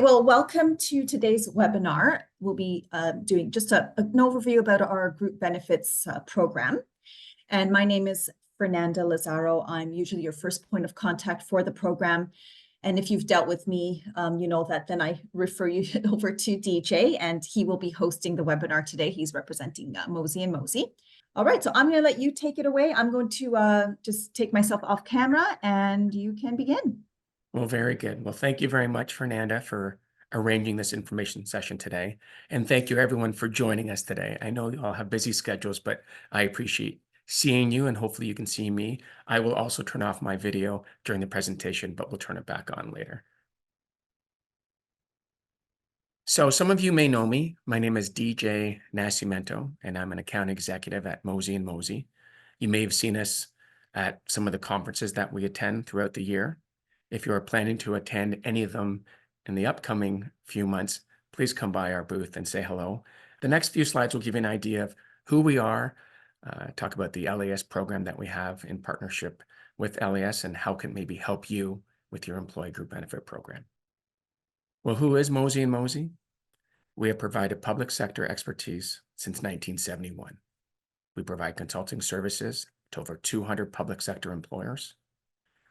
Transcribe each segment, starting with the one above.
Well, welcome to today's webinar. We'll be doing just an overview about our group benefits program. And my name is Fernanda Lazaro. I'm usually your first point of contact for the program. And if you've dealt with me, you know that then I refer you over to DJ, and he will be hosting the webinar today. He's representing Mosey and Mosey. All right, so I'm going to let you take it away. I'm going to just take myself off camera and you can begin. Well, very good. Well, thank you very much, Fernanda, for arranging this information session today. And thank you everyone for joining us today. I know you all have busy schedules, but I appreciate seeing you and hopefully you can see me. I will also turn off my video during the presentation, but we'll turn it back on later. So some of you may know me. My name is DJ Nascimento, and I'm an account executive at Mosey & Mosey. You may have seen us at some of the conferences that we attend throughout the year. If you are planning to attend any of them in the upcoming few months, please come by our booth and say hello. The next few slides will give you an idea of who we are, talk about the LAS program that we have in partnership with LAS and how can maybe help you with your employee group benefit program. Well, who is Mosey & Mosey? We have provided public sector expertise since 1971. We provide consulting services to over 200 public sector employers.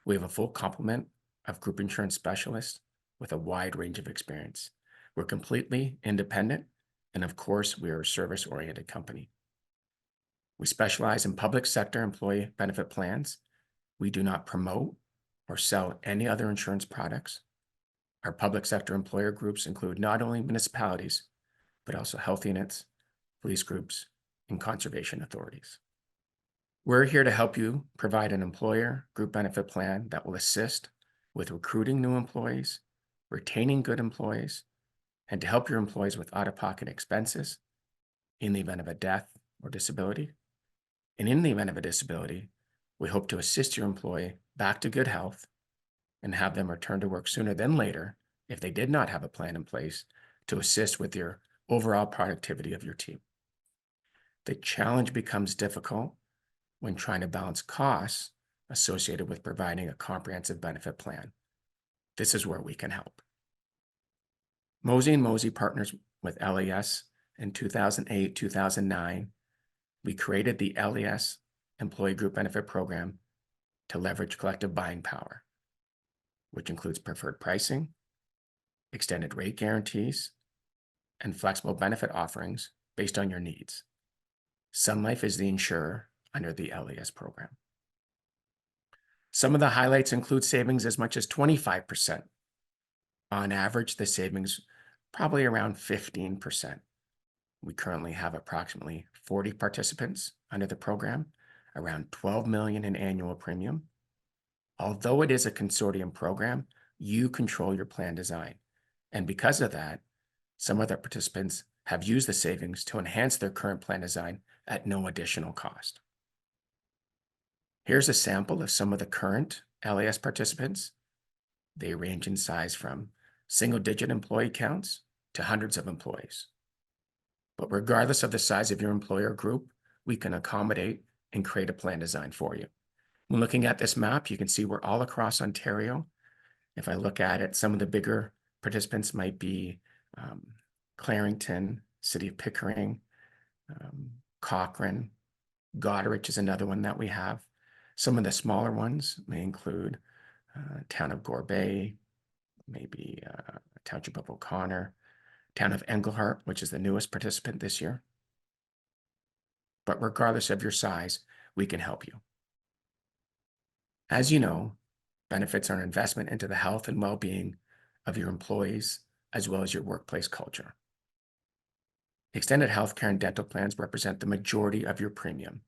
We have a full complement of group insurance specialists with a wide range of experience. We're completely independent, and of course, we are a service-oriented company. We specialize in public sector employee benefit plans. We do not promote or sell any other insurance products. Our public sector employer groups include not only municipalities, but also health units, police groups, and conservation authorities. We're here to help you provide an employer group benefit plan that will assist with recruiting new employees, retaining good employees, and to help your employees with out-of-pocket expenses in the event of a death or disability. And in the event of a disability, we hope to assist your employee back to good health and have them return to work sooner than later if they did not have a plan in place to assist with your overall productivity of your team. The challenge becomes difficult when trying to balance costs associated with providing a comprehensive benefit plan. This is where we can help. Mosey & Mosey partners with LAS in 2008-2009. We created the LAS Employee Group Benefit Program to leverage collective buying power, which includes preferred pricing, extended rate guarantees, and flexible benefit offerings based on your needs. Sun Life is the insurer under the LAS program. Some of the highlights include savings as much as 25%. On average, the savings probably around 15%. We currently have approximately 40 participants under the program, around $12 million in annual premium. Although it is a consortium program, you control your plan design. And because of that, some other participants have used the savings to enhance their current plan design at no additional cost. Here's a sample of some of the current LAS participants. They range in size from single-digit employee counts to hundreds of employees. But regardless of the size of your employer group, we can accommodate and create a plan design for you. When looking at this map, you can see we're all across Ontario. If I look at it, some of the bigger participants might be Clarington, City of Pickering, Cochrane, Goderich is another one that we have. Some of the smaller ones may include Town of Gore Bay, maybe Township of O'Connor, Town of Englehart, which is the newest participant this year. But regardless of your size, we can help you. As you know, benefits are an investment into the health and well-being of your employees, as well as your workplace culture. Extended healthcare and dental plans represent the majority of your premium,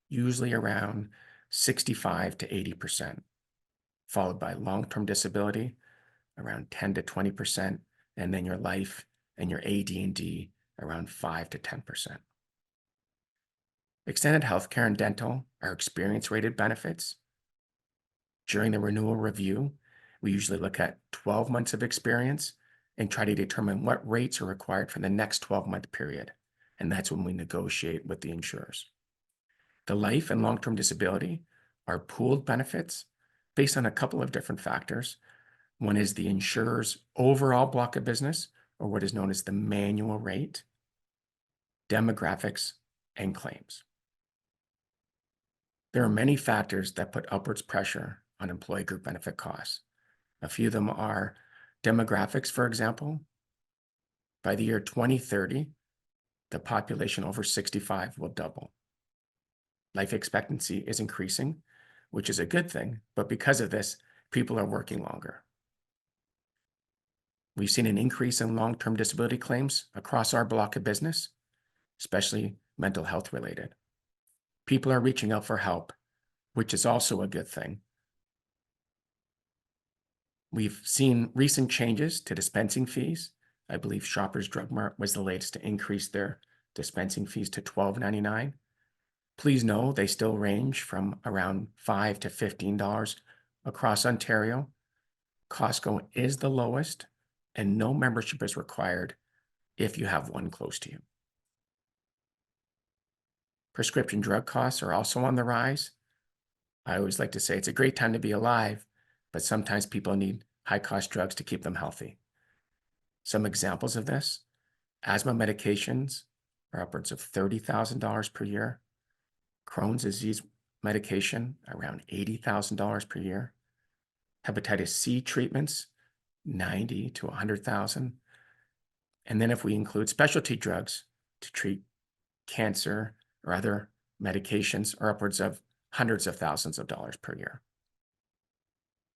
usually around 65 to 80%, followed by long-term disability, around 10 to 20%, and then your life and your AD&D around 5 to 10%. Extended healthcare and dental are experience-rated benefits. During the renewal review, we usually look at 12 months of experience and try to determine what rates are required for the next 12-month period. And that's when we negotiate with the insurers. The life and long-term disability are pooled benefits based on a couple of different factors. One is the insurer's overall block of business, or what is known as the manual rate, demographics, and claims. There are many factors that put upwards pressure on employee group benefit costs. A few of them are demographics, for example. By the year 2030, the population over 65 will double. Life expectancy is increasing, which is a good thing, but because of this, people are working longer. We've seen an increase in long-term disability claims across our block of business, especially mental health related. People are reaching out for help, which is also a good thing. We've seen recent changes to dispensing fees. I believe Shoppers Drug Mart was the latest to increase their dispensing fees to $12.99. Please know they still range from around $5 to $15 across Ontario. Costco is the lowest, and no membership is required if you have one close to you. Prescription drug costs are also on the rise. I always like to say it's a great time to be alive, but sometimes people need high-cost drugs to keep them healthy. Some examples of this: asthma medications are upwards of $30,000 per year. Crohn's disease medication, around $80,000 per year. Hepatitis C treatments, $90,000 to $100,000. And then if we include specialty drugs to treat cancer or other medications, are upwards of hundreds of thousands of dollars per year.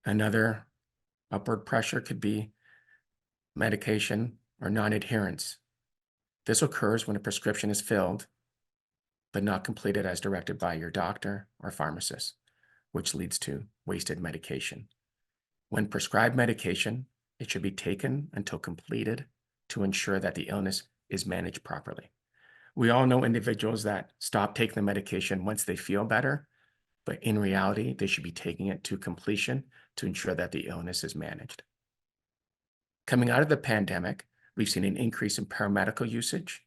Another upward pressure could be medication or non-adherence. This occurs when a prescription is filled but not completed as directed by your doctor or pharmacist, which leads to wasted medication. When prescribed medication, it should be taken until completed to ensure that the illness is managed properly. We all know individuals that stop taking the medication once they feel better, but in reality, they should be taking it to completion to ensure that the illness is managed. Coming out of the pandemic, we've seen an increase in paramedical usage.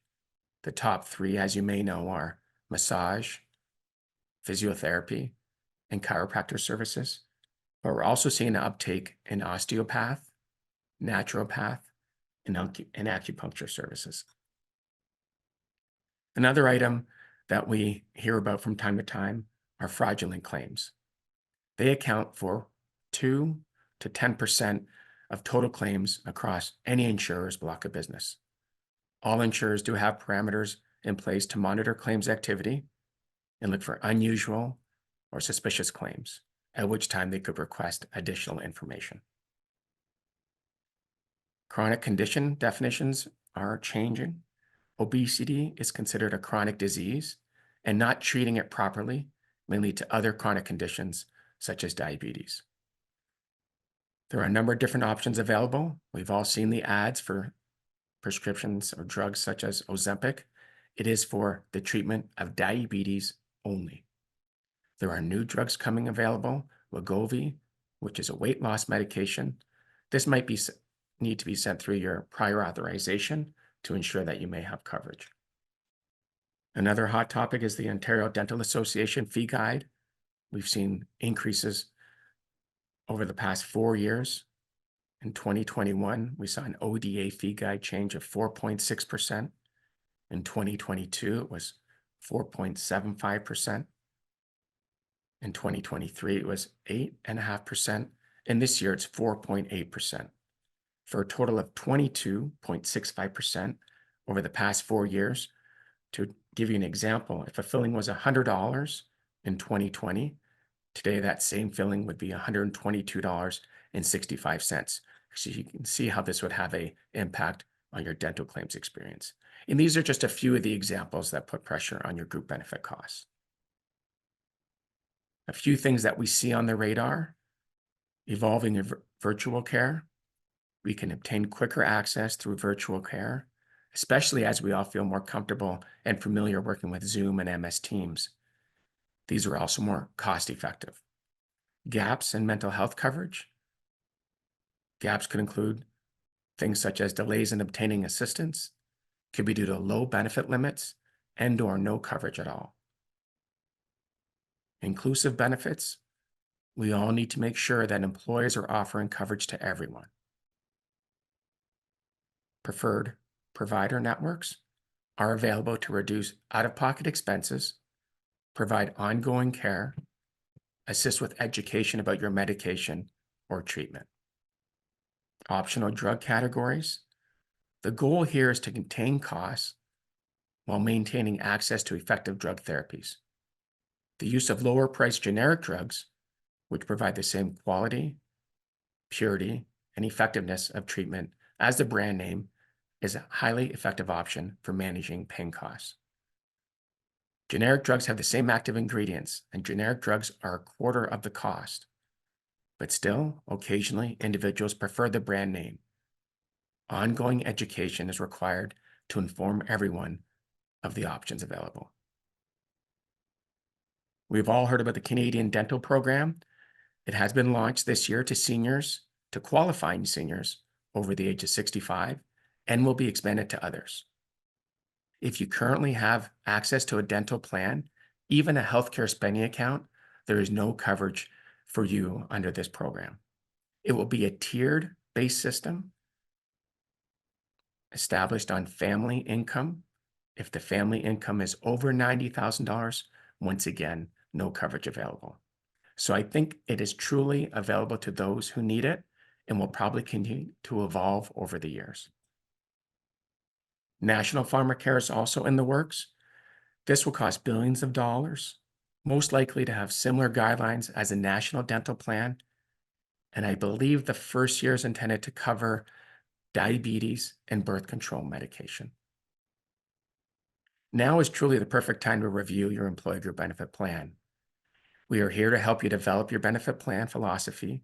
The top three, as you may know, are massage, physiotherapy, and chiropractor services. But we're also seeing an uptake in osteopath, naturopath, and acupuncture services. Another item that we hear about from time to time are fraudulent claims. They account for 2 to 10% of total claims across any insurer's block of business. All insurers do have parameters in place to monitor claims activity and look for unusual or suspicious claims, at which time they could request additional information. Chronic condition definitions are changing. Obesity is considered a chronic disease, and not treating it properly may lead to other chronic conditions such as diabetes. There are a number of different options available. We've all seen the ads for prescriptions of drugs such as Ozempic. It is for the treatment of diabetes only. There are new drugs coming available, Wegovy, which is a weight loss medication. This might need to be sent through your prior authorization to ensure that you may have coverage. Another hot topic is the Ontario Dental Association fee guide. We've seen increases over the past 4 years. In 2021, we saw an ODA fee guide change of 4.6%. In 2022, it was 4.75%. In 2023, it was 8.5%. And this year, it's 4.8%. For a total of 22.65% over the past 4 years. To give you an example, if a filling was $100 in 2020, today that same filling would be $122.65. So you can see how this would have an impact on your dental claims experience. And these are just a few of the examples that put pressure on your group benefit costs. A few things that we see on the radar: evolving virtual care. We can obtain quicker access through virtual care, especially as we all feel more comfortable and familiar working with Zoom and MS Teams. These are also more cost-effective. Gaps in mental health coverage. Gaps could include things such as delays in obtaining assistance, could be due to low benefit limits and/or no coverage at all. Inclusive benefits. we all need to make sure that employers are offering coverage to everyone. Preferred provider networks are available to reduce out-of-pocket expenses, provide ongoing care, assist with education about your medication or treatment. Optional drug categories. The goal here is to contain costs while maintaining access to effective drug therapies. The use of lower-priced generic drugs, which provide the same quality, purity, and effectiveness of treatment as the brand name, is a highly effective option for managing pain costs. Generic drugs have the same active ingredients, and generic drugs are a quarter of the cost. But still, occasionally, individuals prefer the brand name. Ongoing education is required to inform everyone of the options available. We've all heard about the Canadian Dental Program. It has been launched this year to seniors, to qualifying seniors over the age of 65, and will be expanded to others. If you currently have access to a dental plan, even a healthcare spending account, there is no coverage for you under this program. It will be a tiered-based system established on family income. If the family income is over $90,000, once again, no coverage available. So I think it is truly available to those who need it and will probably continue to evolve over the years. National Pharmacare is also in the works. This will cost billions of dollars, most likely to have similar guidelines as a national dental plan. And I believe the first year is intended to cover diabetes and birth control medication. Now is truly the perfect time to review your employee group benefit plan. We are here to help you develop your benefit plan philosophy,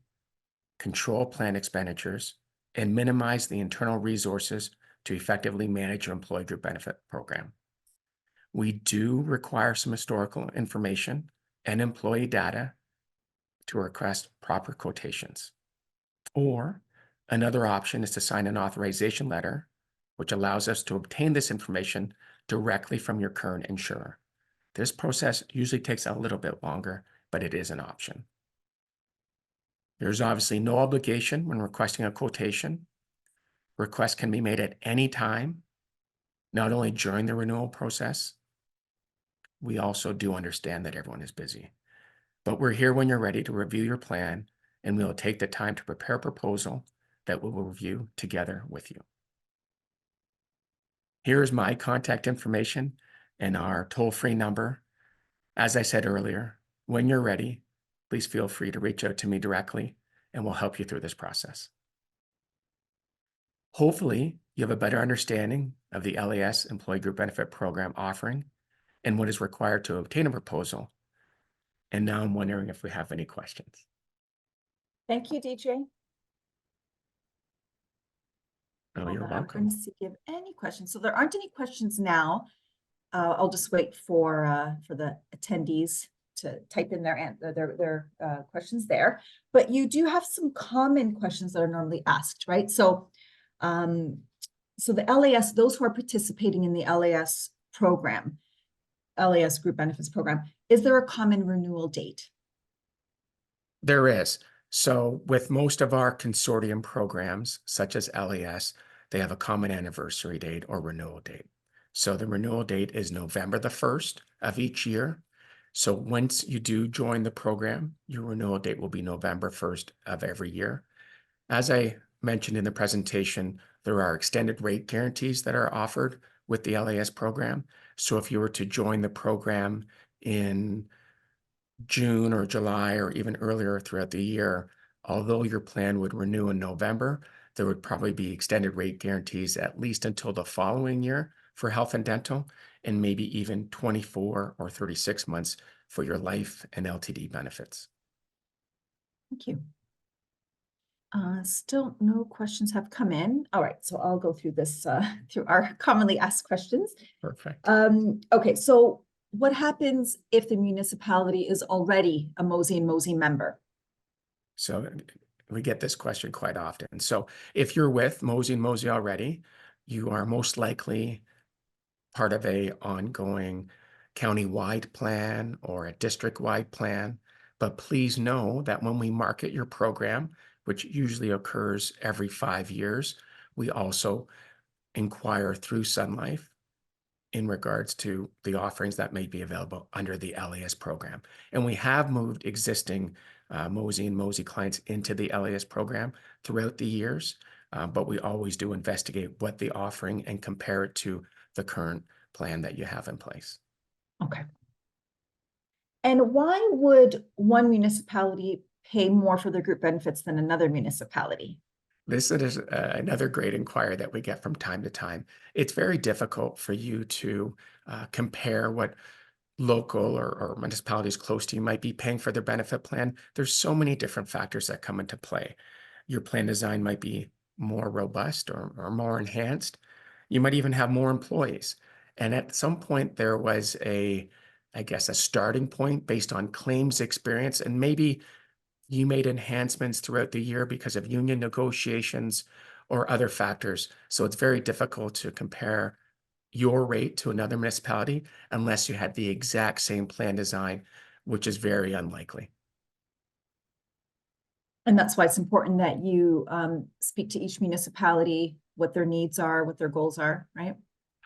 control plan expenditures, and minimize the internal resources to effectively manage your employee group benefit program. We do require some historical information and employee data to request proper quotations. Or another option is to sign an authorization letter, which allows us to obtain this information directly from your current insurer. This process usually takes a little bit longer, but it is an option. There's obviously no obligation when requesting a quotation. Requests can be made at any time, not only during the renewal process. We also do understand that everyone is busy, but we're here when you're ready to review your plan, and we will take the time to prepare a proposal that we will review together with you. Here's my contact information and our toll-free number. As I said earlier, when you're ready, please feel free to reach out to me directly, and we'll help you through this process. Hopefully, you have a better understanding of the LAS Employee Group Benefit Program offering and what is required to obtain a proposal. And now I'm wondering if we have any questions. Thank you, DJ. Oh, you're I'm welcome. going to see if you have any questions. So there aren't any questions now. I'll just wait for the attendees to type in their questions there. But you do have some common questions that are normally asked, right? So, so the LAS, those who are participating in the LAS program, LAS Group Benefits Program, is there a common renewal date? There is. So with most of our consortium programs, such as LAS, they have a common anniversary date or renewal date. So the renewal date is November the 1st of each year. So once you do join the program, your renewal date will be November 1st of every year. As I mentioned in the presentation, there are extended rate guarantees that are offered with the LAS program. So if you were to join the program in June or July or even earlier throughout the year, although your plan would renew in November, there would probably be extended rate guarantees at least until the following year for health and dental, and maybe even 24 or 36 months for your life and LTD benefits. Thank you. Still no questions have come in. All right, so I'll go through this through our commonly asked questions. Perfect. Okay, so what happens if the municipality is already a Mosey and Mosey member? So we get this question quite often. So if you're with Mosey and Mosey already, you are most likely part of a ongoing county-wide plan or a district-wide plan. But please know that when we market your program, which usually occurs every 5 years, we also inquire through Sun Life in regards to the offerings that may be available under the LAS program. And we have moved existing Mosey and Mosey clients into the LAS program throughout the years, but we always do investigate what the offering and compare it to the current plan that you have in place. Okay. And why would one municipality pay more for their group benefits than another municipality? This is another great inquiry that we get from time to time. It's very difficult for you to compare what local or municipalities close to you might be paying for their benefit plan. There's so many different factors that come into play. Your plan design might be more robust or more enhanced. You might even have more employees. And at some point, there was I guess, a starting point based on claims experience, and maybe you made enhancements throughout the year because of union negotiations or other factors. So it's very difficult to compare your rate to another municipality unless you had the exact same plan design, which is very unlikely. And that's why it's important that you speak to each municipality, what their needs are, what their goals are, right?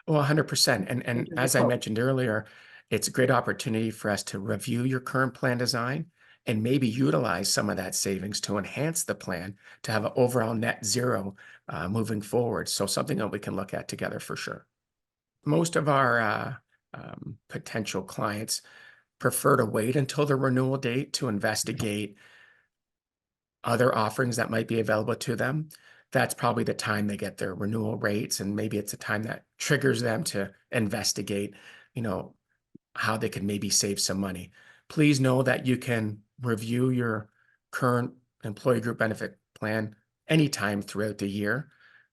Well, 100%. And Doing the as I quote. mentioned earlier, it's a great opportunity for us to review your current plan design and maybe utilize some of that savings to enhance the plan to have an overall net zero moving forward. So something that we can look at together for sure. Most of our potential clients prefer to wait until the renewal date to investigate other offerings that might be available to them. That's probably the time they get their renewal rates, and maybe it's a time that triggers them to investigate, how they can maybe save some money. Please know that you can review your current employee group benefit plan anytime throughout the year.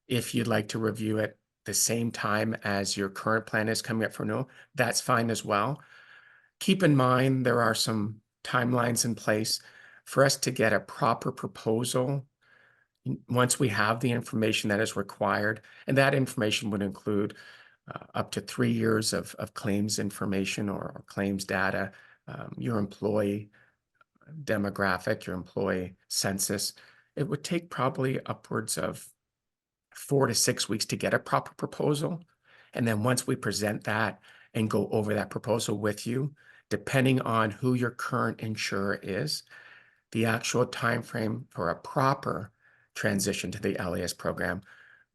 If you'd like to review it the same time as your current plan is coming up for renewal, that's fine as well. Keep in mind, there are some timelines in place for us to get a proper proposal. Once we have the information that is required, and that information would include up to 3 years of claims information or claims data, your employee demographic, your employee census. It would take probably upwards of 4 to 6 weeks to get a proper proposal. And then once we present that and go over that proposal with you, depending on who your current insurer is, the actual timeframe for a proper transition to the LAS program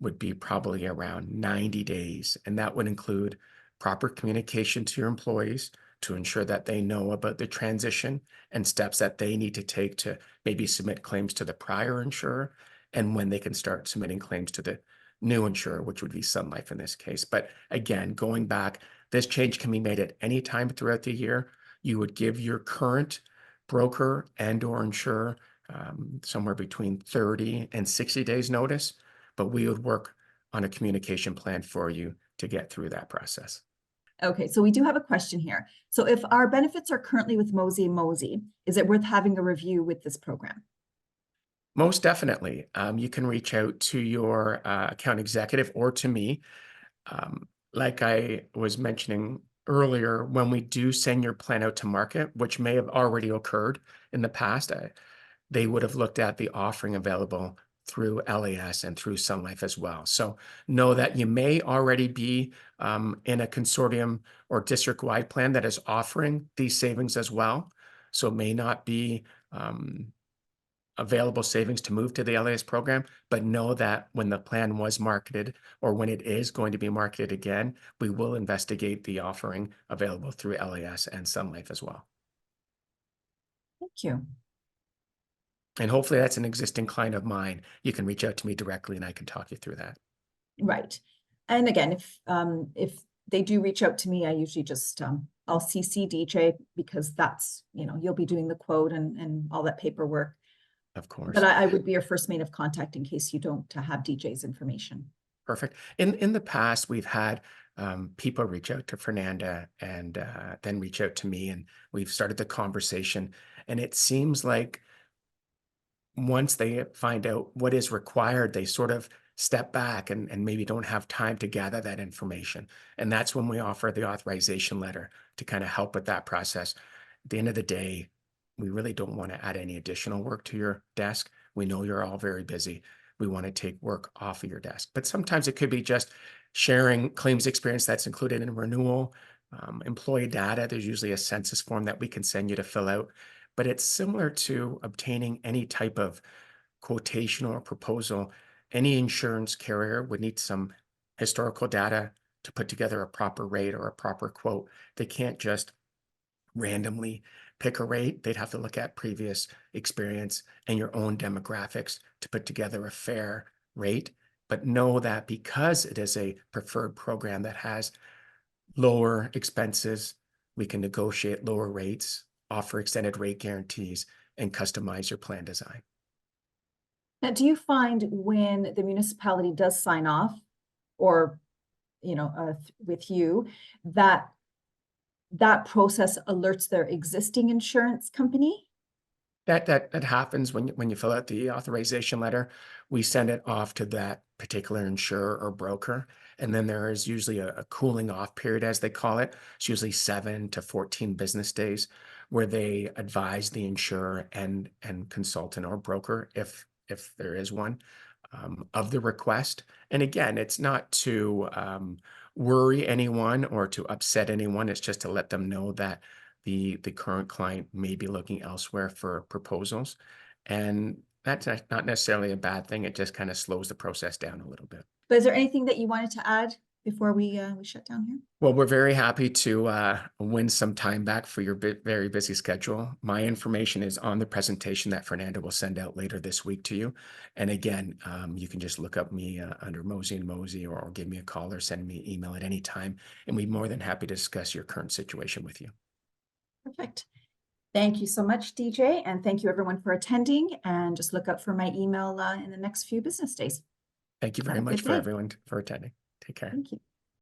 would be probably around 90 days. And that would include proper communication to your employees to ensure that they know about the transition and steps that they need to take to maybe submit claims to the prior insurer, and when they can start submitting claims to the new insurer, which would be Sun Life in this case. But again, going back, this change can be made at any time throughout the year. You would give your current broker and or insurer somewhere between 30 and 60 days notice, but we would work on a communication plan for you to get through that process. Okay, so we do have a question here. So if our benefits are currently with Mosey and Mosey, is it worth having a review with this program? Most definitely. You can reach out to your account executive or to me. Like I was mentioning earlier, when we do send your plan out to market, which may have already occurred in the past, they would have looked at the offering available through LAS and through Sun Life as well. So know that you may already be in a consortium or district-wide plan that is offering these savings as well. So it may not be available savings to move to the LAS program, but know that when the plan was marketed or when it is going to be marketed again, we will investigate the offering available through LAS and Sun Life as well. Thank you. And hopefully that's an existing client of mine. You can reach out to me directly and I can talk you through that. Right. And again, if they do reach out to me, I usually just I'll CC DJ because that's, you'll be doing the quote and all that paperwork. Of course. But I would be your first main of contact in case you don't have DJ's information. Perfect. In the past, we've had people reach out to Fernanda and then reach out to me, and we've started the conversation. And it seems like once they find out what is required, they sort of step back and maybe don't have time to gather that information. And that's when we offer the authorization letter to kind of help with that process. At the end of the day, we really don't want to add any additional work to your desk. We know you're all very busy. We want to take work off of your desk. But sometimes it could be just sharing claims experience that's included in renewal, employee data. There's usually a census form that we can send you to fill out. But it's similar to obtaining any type of quotation or proposal. Any insurance carrier would need some historical data to put together a proper rate or a proper quote. They can't just randomly pick a rate. They'd have to look at previous experience and your own demographics to put together a fair rate. But know that because it is a preferred program that has lower expenses, we can negotiate lower rates, offer extended rate guarantees, and customize your plan design. Now, do you find when the municipality does sign off, or, with you, that process alerts their existing insurance company? That happens when you fill out the authorization letter. We send it off to that particular insurer or broker, and then there is usually a cooling off period, as they call it. It's usually 7 to 14 business days, where they advise the insurer and consultant or broker, if there is one, of the request. And again, it's not to worry anyone or to upset anyone. It's just to let them know that the current client may be looking elsewhere for proposals. And that's not necessarily a bad thing. It just kind of slows the process down a little bit. But is there anything that you wanted to add before we shut down here? Well, we're very happy to win some time back for your very busy schedule. My information is on the presentation that Fernanda will send out later this week to you. And again, you can just look up me under Mosey and Mosey, or give me a call or send me an email at any time. And we'd be more than happy to discuss your current situation with you. Perfect. Thank you so much, DJ. And thank you everyone for attending, and just look out for my email in the next few business days. Thank you very Have a much good for day. everyone for attending. Take care. Thank you.